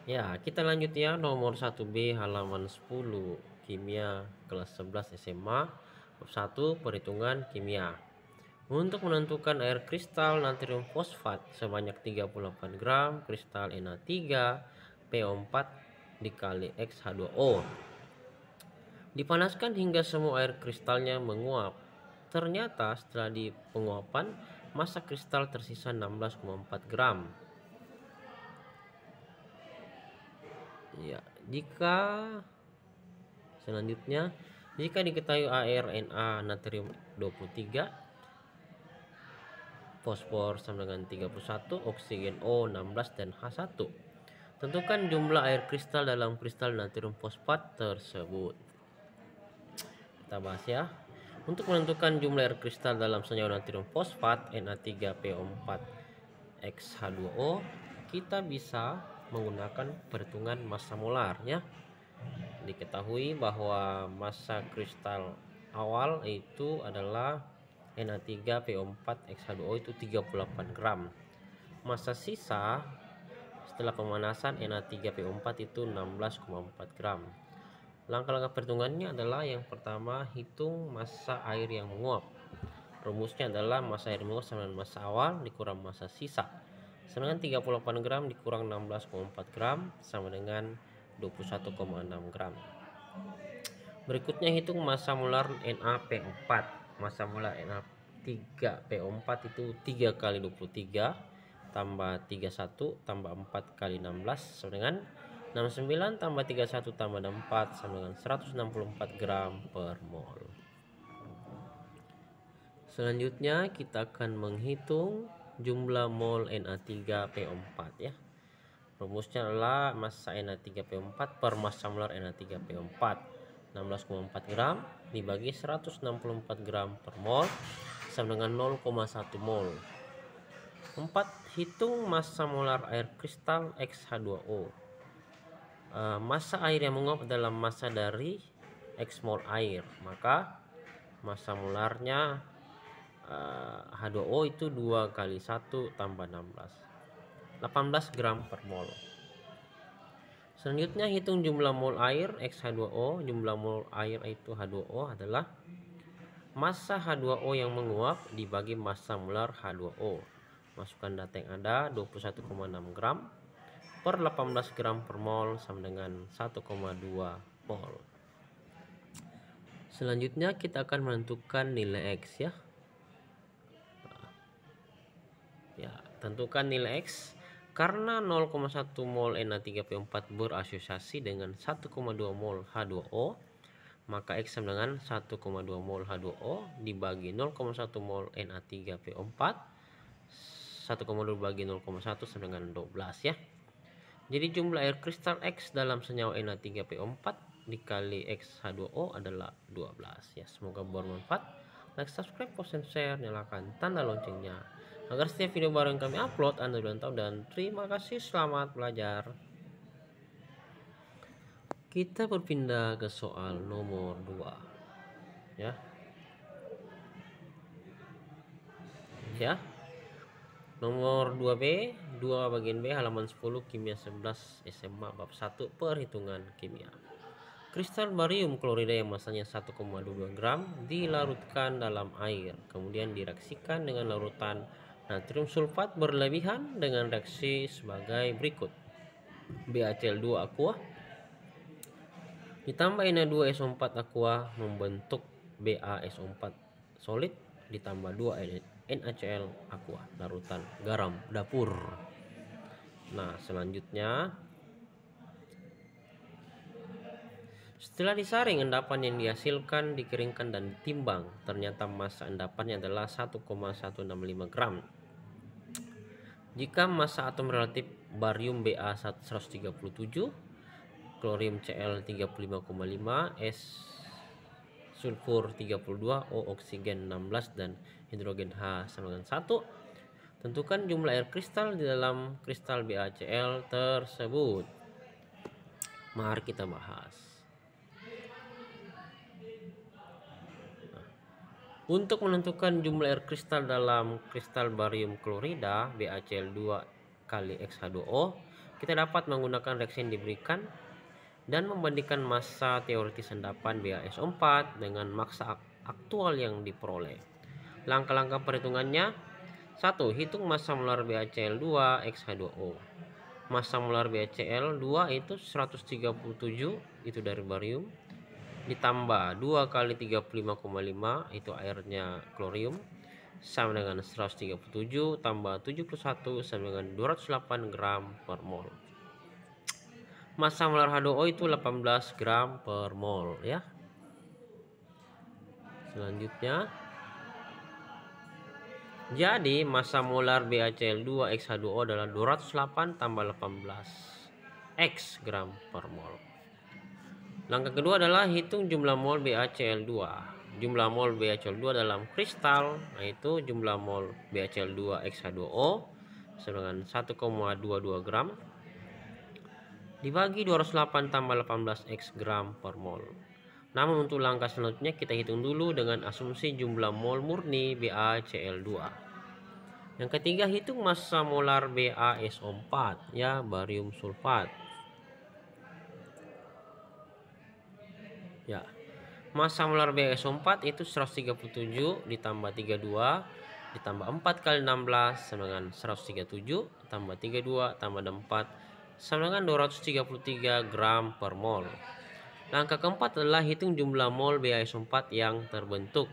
Ya, kita lanjut ya, nomor 1B halaman 10, kimia kelas 11 SMA, bab 1 perhitungan kimia. Untuk menentukan air kristal natrium fosfat sebanyak 38 gram kristal Na3PO4 dikali X H2O. Dipanaskan hingga semua air kristalnya menguap. Ternyata setelah di penguapan, massa kristal tersisa 16,4 gram. Ya, selanjutnya jika diketahui air Na natrium 23, fosfor sama dengan 31, oksigen O 16 dan H1. Tentukan jumlah air kristal dalam kristal natrium fosfat tersebut. Kita bahas ya. Untuk menentukan jumlah air kristal dalam senyawa natrium fosfat Na3PO4 XH2O, kita bisa menggunakan perhitungan massa molar ya. Diketahui bahwa massa kristal awal itu adalah Na3PO4 XH2O itu 38 gram. Massa sisa setelah pemanasan Na3PO4 itu 16,4 gram. Langkah-langkah perhitungannya adalah yang pertama, hitung massa air yang menguap. Rumusnya adalah massa air menguap sama dengan massa awal dikurang massa sisa. Sama dengan 38 gram dikurang 16,4 gram sama dengan 21,6 gram. Berikutnya hitung massa molar NaPO4. Massa molar Na3PO4 itu 3 kali 23 tambah 31 tambah 4 kali 16 sama dengan 69 tambah 31 tambah 64 sama dengan 164 gram per mol. Selanjutnya kita akan menghitung jumlah mol Na3PO4 ya. Rumusnya adalah massa Na3PO4 per massa molar Na3PO4 16,4 gram dibagi 164 gram per mol sama dengan 0,1 mol. 4. Hitung massa molar air kristal X2O. Massa air yang menguap adalah massa dari X mol air, maka massa molarnya H2O itu 2 kali 1 tambah 18 gram per mol. Selanjutnya hitung jumlah mol air X2O. Jumlah mol air itu H2O adalah massa H2O yang menguap dibagi massa molar H2O. Masukkan data yang ada, 21,6 gram per 18 gram per mol sama dengan 1,2 mol. Selanjutnya kita akan menentukan nilai X ya. Tentukan nilai X. Karena 0,1 mol Na3PO4 berasosiasi dengan 1,2 mol H2O, maka X sama dengan 1,2 mol H2O dibagi 0,1 mol Na3PO4. 1,2 bagi 0,1 sama dengan 12 ya. Jadi jumlah air kristal X dalam senyawa Na3PO4 dikali X H2O adalah 12 ya. Semoga bermanfaat. Like, subscribe, post, and share, nyalakan tanda loncengnya agar setiap video baru yang kami upload Anda sudah tahu. Dan terima kasih, selamat belajar. Kita berpindah ke soal nomor 2 ya. Nomor 2B, 2 bagian B halaman 10, kimia 11 SMA bab 1 perhitungan kimia. Kristal barium klorida yang massanya 1,22 gram dilarutkan dalam air, kemudian direaksikan dengan larutan natrium sulfat berlebihan dengan reaksi sebagai berikut. BaCl2 aqua ditambah Na2SO4 aqua membentuk BaSO4 solid ditambah 2 NaCl aqua larutan garam dapur. Nah, selanjutnya setelah disaring, endapan yang dihasilkan dikeringkan dan ditimbang. Ternyata massa endapannya adalah 1,165 gram. Jika massa atom relatif barium Ba137, klorium Cl 35,5, S sulfur 32, O oksigen 16 dan hidrogen H sama dengan 1. Tentukan jumlah air kristal di dalam kristal BaCl tersebut. Mari kita bahas. Untuk menentukan jumlah air kristal dalam kristal barium klorida BaCl2 kali X H2O, kita dapat menggunakan reaksi yang diberikan dan membandingkan massa teoritis endapan BaSO4 dengan massa aktual yang diperoleh. Langkah-langkah perhitungannya: 1. Hitung massa molar BaCl2 XH2O. Massa molar BaCl2 itu 137, itu dari barium, ditambah 2 kali 35,5, itu airnya klorium, sama dengan 137 tambah 71 sama dengan 208 gram per mol. Massa molar H2O itu 18 gram per mol ya. Selanjutnya, jadi massa molar BaCl2 XH2O adalah 208 tambah 18 X gram per mol. Langkah kedua adalah hitung jumlah mol BaCl2. Jumlah mol BaCl2 dalam kristal, yaitu jumlah mol BaCl2 XH2O sama dengan 1,22 gram dibagi 208 tambah 18 X gram per mol. Namun untuk langkah selanjutnya kita hitung dulu dengan asumsi jumlah mol murni BaCl2. Yang ketiga, hitung massa molar BaSO4 ya, barium sulfat. Ya. Massa molar BaSO4 itu 137 ditambah 32 ditambah 4 kali 16 sama dengan 137 tambah 32 tambah 4 sama dengan 233 gram per mol. Langkah keempat adalah hitung jumlah mol BaSO4 yang terbentuk.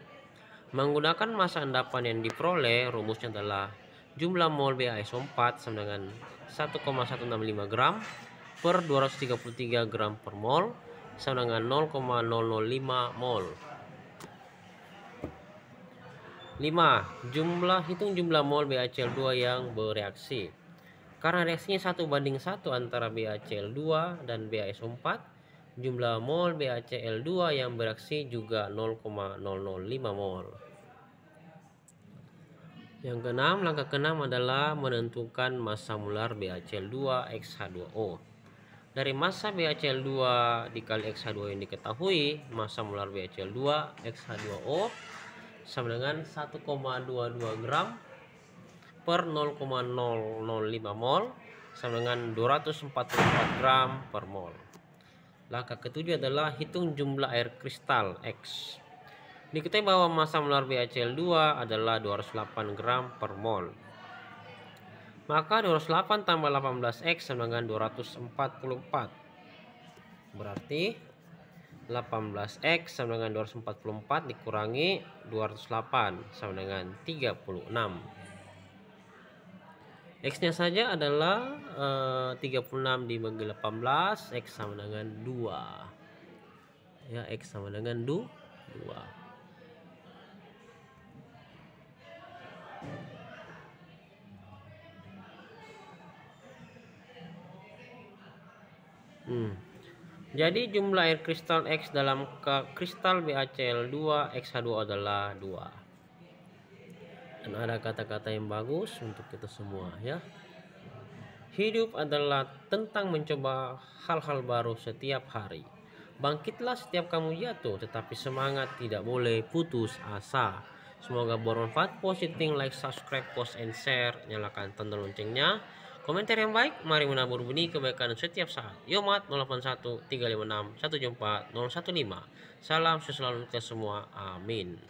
Menggunakan massa endapan yang diperoleh, rumusnya adalah jumlah mol BaSO4 sama dengan 1,165 gram per 233 gram per mol sama dengan 0,005 mol. 5. Hitung jumlah mol BaCl2 yang bereaksi. Karena reaksinya 1:1 antara BaCl2 dan BaSO4, jumlah mol BaCl2 yang bereaksi juga 0,005 mol. Yang keenam, langkah keenam adalah menentukan massa molar BaCl2 XH2O. Dari massa BaCl2 dikali XH2 yang diketahui, massa molar BaCl2 XH2O sama dengan 1,22 gram per 0,005 mol sama dengan 244 gram per mol. Langkah ketujuh adalah hitung jumlah air kristal X. Diketahui bahwa massa molar BaCl2 adalah 208 gram per mol. Maka 208 tambah 18X sama dengan 244. Berarti 18X sama dengan 244 dikurangi 208 sama dengan 36. X-nya saja adalah 36 dibagi 18, X sama dengan 2. Ya, X sama dengan 2. Jadi jumlah air kristal X dalam kristal BaCl2 XH2O adalah 2. Dan ada kata-kata yang bagus untuk kita semua ya. Hidup adalah tentang mencoba hal-hal baru setiap hari. Bangkitlah setiap kamu jatuh, tetapi semangat, tidak boleh putus asa. Semoga bermanfaat. Positif, like, subscribe, post, and share. Nyalakan tanda loncengnya. Komentar yang baik, mari menabur benih kebaikan setiap saat. Yomat 081 356 174 015. Salam selalu kita semua. Amin.